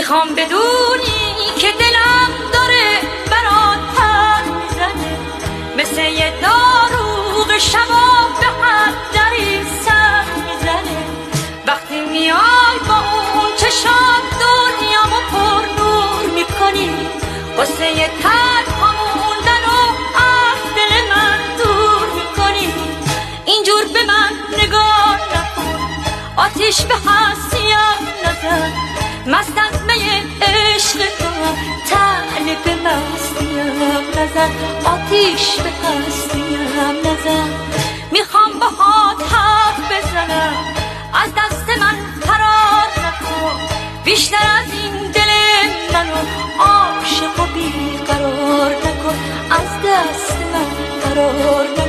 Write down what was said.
میخوام بدونی که دلم داره برات پر میزنه، مثل یه داروغ شبا به هر دری سر میزنه. وقتی میای با اون چشات دنیامو پر نور میکنی، قصه تنها موندن و از دل من دور میکنی. اینجور به من نگاه نکن، آتیش به هستیم نزن، مست از می عشق تو طالب مستیم نزن، آتیش به هستیم نزن. میخوام باهات حرف بزنم، از دست من فرار نکن، بیشتر از این دل منو عاشق و بیقرار نکن، از دست من فرار نکن.